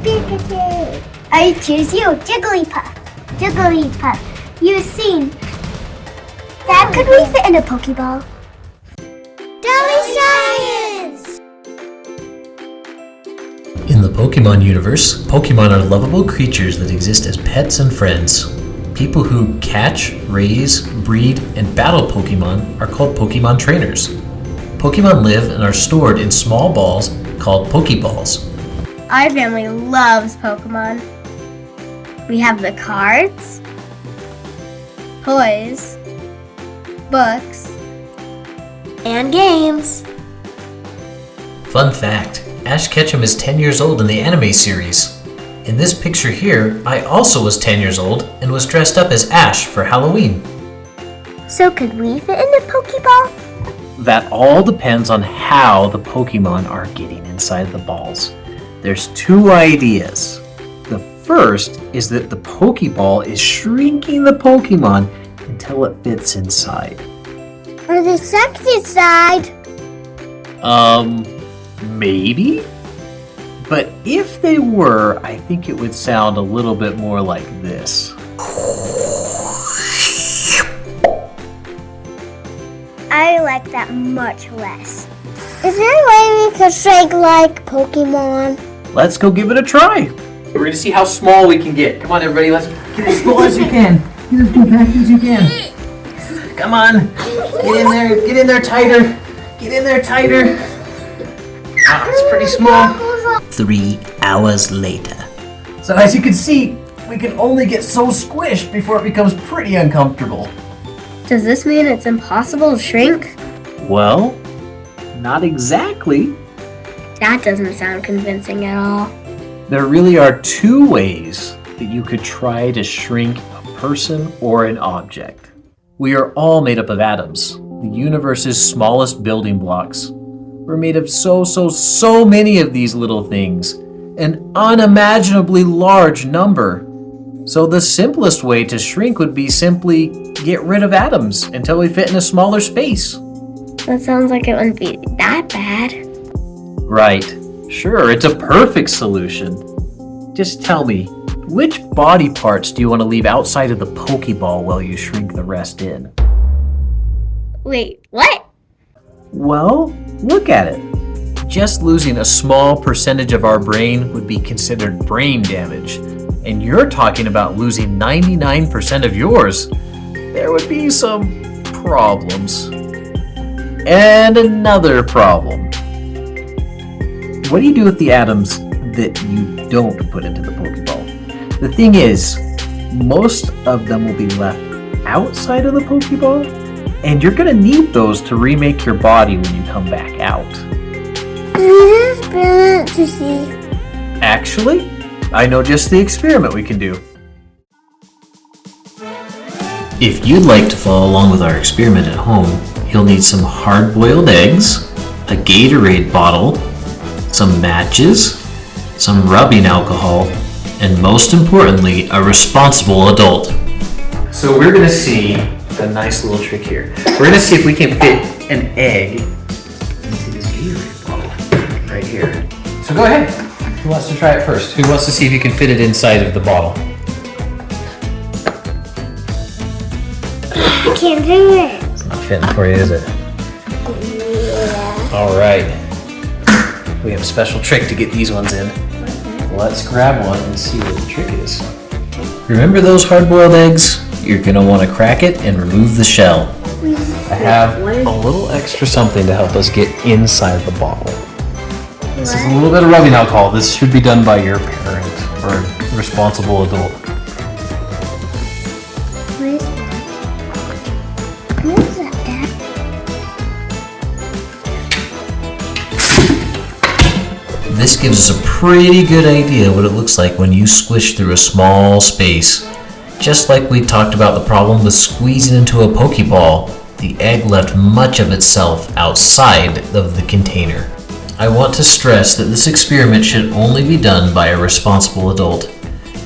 Pikachu. I choose you, Jigglypuff. Jigglypuff, you've seen. Dad, could we fit in a Pokéball? Jolly Science! In the Pokemon universe, Pokemon are lovable creatures that exist as pets and friends. People who catch, raise, breed, and battle Pokemon are called Pokemon trainers. Pokemon live and are stored in small balls called Pokeballs. Our family loves Pokemon. We have the cards, toys, books, and games. Fun fact, Ash Ketchum is 10 years old in the anime series. In this picture here, I also was 10 years old and was dressed up as Ash for Halloween. So could we fit in the Pokeball? That all depends on how the Pokemon are getting inside the balls. There's two ideas. The first is that the Pokeball is shrinking the Pokemon until it fits inside. Or the second side? Maybe? But if they were, I think it would sound a little bit more like this. I like that much less. Is there a way we could shrink like Pokemon? Let's go give it a try. We're going to see how small we can get. Come on, everybody. Let's get as small as you can. Get as compact as you can. Come on. Get in there. Get in there tighter. Get in there tighter. Ah, it's pretty small. 3 hours later. So as you can see, we can only get so squished before it becomes pretty uncomfortable. Does this mean it's impossible to shrink? Well, not exactly. That doesn't sound convincing at all. There really are two ways that you could try to shrink a person or an object. We are all made up of atoms, the universe's smallest building blocks. We're made of so many of these little things, an unimaginably large number. So the simplest way to shrink would be simply get rid of atoms until we fit in a smaller space. That sounds like it wouldn't be that bad. Right. Sure, it's a perfect solution. Just tell me, which body parts do you want to leave outside of the Pokeball while you shrink the rest in? Wait, what? Well, look at it. Just losing a small percentage of our brain would be considered brain damage. And you're talking about losing 99% of yours. There would be some problems. And another problem. What do you do with the atoms that you don't put into the Pokeball? The thing is, most of them will be left outside of the Pokeball, and you're going to need those to remake your body when you come back out. This is brilliant to see. Actually, I know just the experiment we can do. If you'd like to follow along with our experiment at home, you'll need some hard-boiled eggs, a Gatorade bottle, some matches, some rubbing alcohol, and most importantly, a responsible adult. So we're going to see a nice little trick here. We're going to see if we can fit an egg into this Gatorade bottle right here. So go ahead. Who wants to try it first? Who wants to see if you can fit it inside of the bottle? I can't do it. It's not fitting for you, is it? Yeah. All right. We have a special trick to get these ones in. Let's grab one and see what the trick is. Remember those hard-boiled eggs? You're going to want to crack it and remove the shell. I have a little extra something to help us get inside the bottle. This is a little bit of rubbing alcohol. This should be done by your parent or responsible adult. What is that, Dad? This gives us a pretty good idea what it looks like when you squish through a small space. Just like we talked about the problem with squeezing into a Pokeball, the egg left much of itself outside of the container. I want to stress that this experiment should only be done by a responsible adult.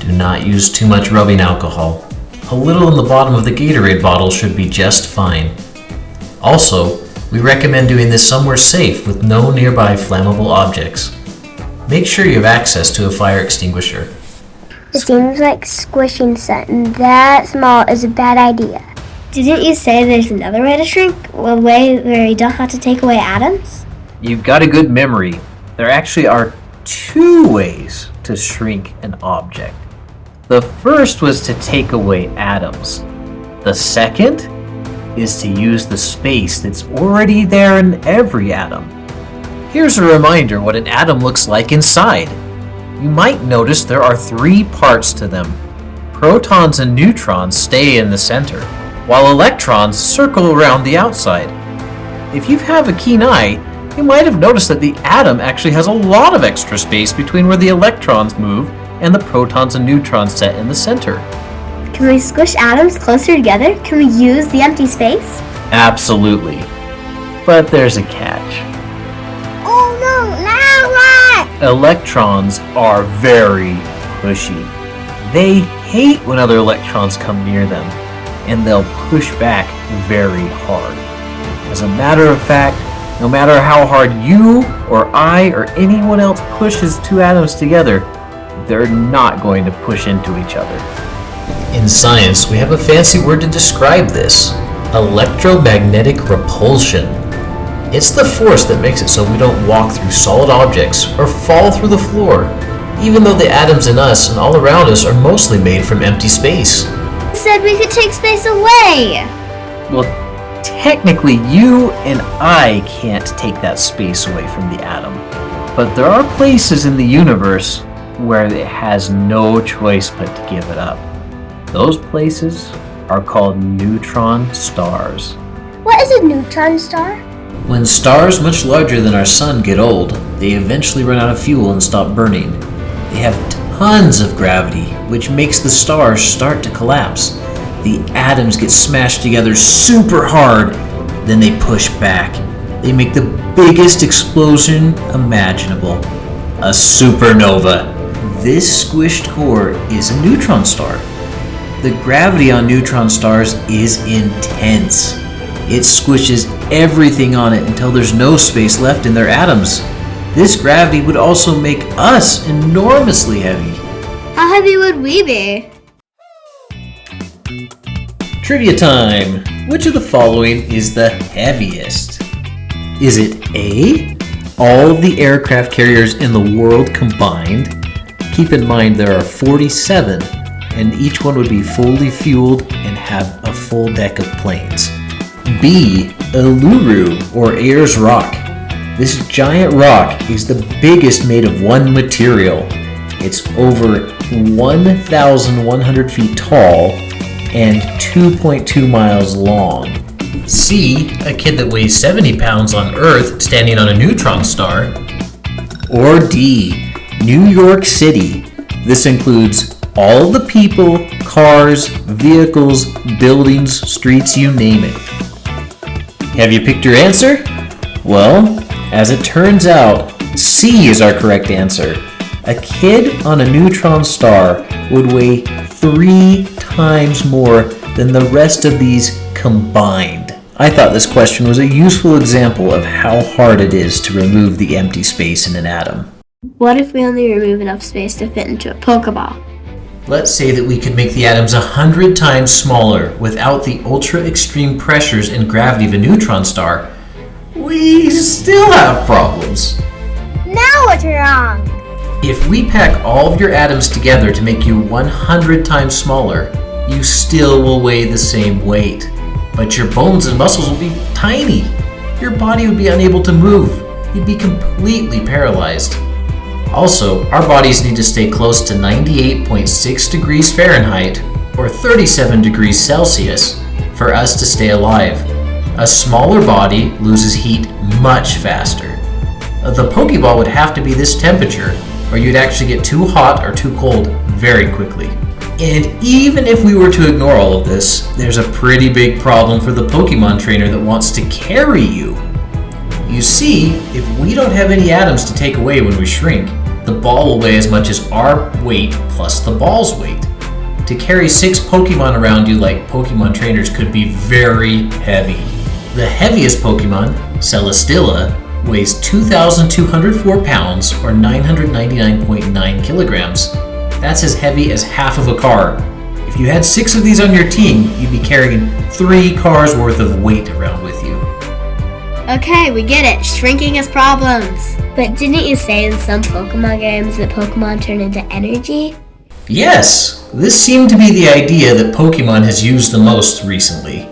Do not use too much rubbing alcohol. A little in the bottom of the Gatorade bottle should be just fine. Also, we recommend doing this somewhere safe with no nearby flammable objects. make sure you have access to a fire extinguisher. It seems like squishing something that small is a bad idea. Didn't you say there's another way to shrink? A way where you don't have to take away atoms? You've got a good memory. There actually are 2 ways to shrink an object. The first was to take away atoms. The second is to use the space that's already there in every atom. Here's a reminder what an atom looks like inside. You might notice there are 3 parts to them. Protons and neutrons stay in the center, while electrons circle around the outside. If you have a keen eye, you might have noticed that the atom actually has a lot of extra space between where the electrons move and the protons and neutrons set in the center. Can we squish atoms closer together? Can we use the empty space? Absolutely. But there's a catch. Oh no, now what? Electrons are very pushy. They hate when other electrons come near them, and they'll push back very hard. As a matter of fact, no matter how hard you or I or anyone else pushes 2 atoms together, they're not going to push into each other. In science, we have a fancy word to describe this: electromagnetic repulsion. It's the force that makes it so we don't walk through solid objects or fall through the floor, even though the atoms in us and all around us are mostly made from empty space. You said we could take space away. Well, technically, you and I can't take that space away from the atom. But there are places in the universe where it has no choice but to give it up. Those places are called neutron stars. What is a neutron star? When stars much larger than our sun get old, they eventually run out of fuel and stop burning. They have tons of gravity, which makes the stars start to collapse. The atoms get smashed together super hard, then they push back. They make the biggest explosion imaginable. A supernova. This squished core is a neutron star. The gravity on neutron stars is intense. It squishes everything on it until there's no space left in their atoms. This gravity would also make us enormously heavy. How heavy would we be? Trivia time! Which of the following is the heaviest? Is it A, all of the aircraft carriers in the world combined? Keep in mind there are 47, and each one would be fully fueled and have a full deck of planes. B, Uluru, or Ayers Rock. This giant rock is the biggest made of one material. It's over 1,100 feet tall and 2.2 miles long. C, a kid that weighs 70 pounds on Earth standing on a neutron star. Or D, New York City. This includes all the people, cars, vehicles, buildings, streets, you name it. Have you picked your answer? Well, as it turns out, C is our correct answer. A kid on a neutron star would weigh 3 times more than the rest of these combined. I thought this question was a useful example of how hard it is to remove the empty space in an atom. What if we only remove enough space to fit into a Pokéball? Let's say that we could make the atoms 100 times smaller without the ultra-extreme pressures and gravity of a neutron star. We still have problems. Now what's wrong? If we pack all of your atoms together to make you 100 times smaller, you still will weigh the same weight. But your bones and muscles will be tiny. Your body would be unable to move. You'd be completely paralyzed. Also, our bodies need to stay close to 98.6 degrees Fahrenheit or 37 degrees Celsius for us to stay alive. A smaller body loses heat much faster. The Pokéball would have to be this temperature, or you'd actually get too hot or too cold very quickly. And even if we were to ignore all of this, there's a pretty big problem for the Pokemon trainer that wants to carry you. You see, if we don't have any atoms to take away when we shrink, the ball will weigh as much as our weight plus the ball's weight. To carry 6 Pokemon around you like Pokemon trainers could be very heavy. The heaviest Pokemon, Celesteela, weighs 2,204 pounds or 999.9 kilograms. That's as heavy as half of a car. If you had 6 of these on your team, you'd be carrying 3 cars worth of weight around with you. Okay, we get it. Shrinking is problems. But didn't you say in some Pokemon games that Pokemon turn into energy? Yes, this seemed to be the idea that Pokemon has used the most recently.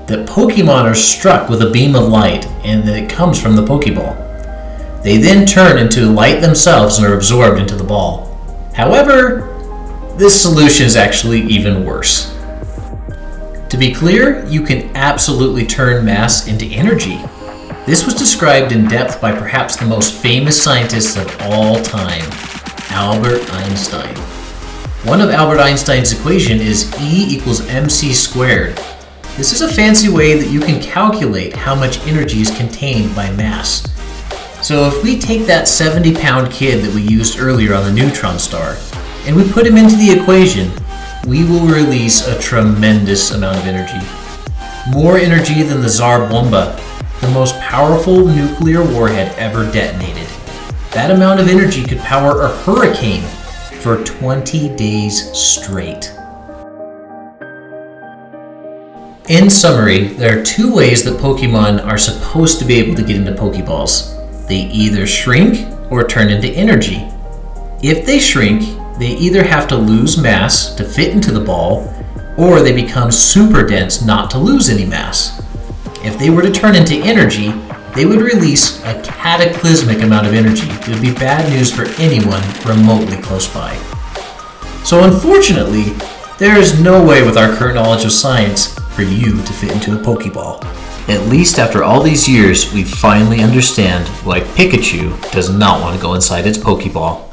That Pokemon are struck with a beam of light and that it comes from the Pokéball. They then turn into light themselves and are absorbed into the ball. However, this solution is actually even worse. To be clear, you can absolutely turn mass into energy. This was described in depth by perhaps the most famous scientist of all time, Albert Einstein. One of Albert Einstein's equation is E equals mc squared. This is a fancy way that you can calculate how much energy is contained by mass. So if we take that 70-pound kid that we used earlier on the neutron star, and we put him into the equation, we will release a tremendous amount of energy. More energy than the Tsar Bomba, the most powerful nuclear warhead ever detonated. That amount of energy could power a hurricane for 20 days straight. In summary, there are 2 ways that Pokemon are supposed to be able to get into Pokeballs. They either shrink or turn into energy. If they shrink, they either have to lose mass to fit into the ball, or they become super dense not to lose any mass. If they were to turn into energy, they would release a cataclysmic amount of energy. It would be bad news for anyone remotely close by. So unfortunately, there is no way with our current knowledge of science for you to fit into a Pokeball. At least after all these years, we finally understand why Pikachu does not want to go inside its Pokeball.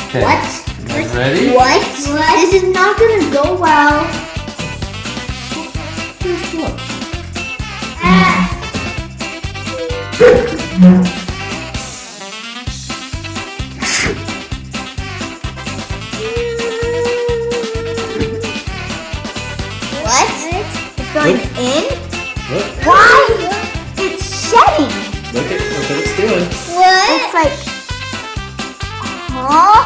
Okay. What? You ready? What? This is not gonna go well. What? It's going in? Look. Why? It's shedding. Look at what it's doing. What? It's like, huh?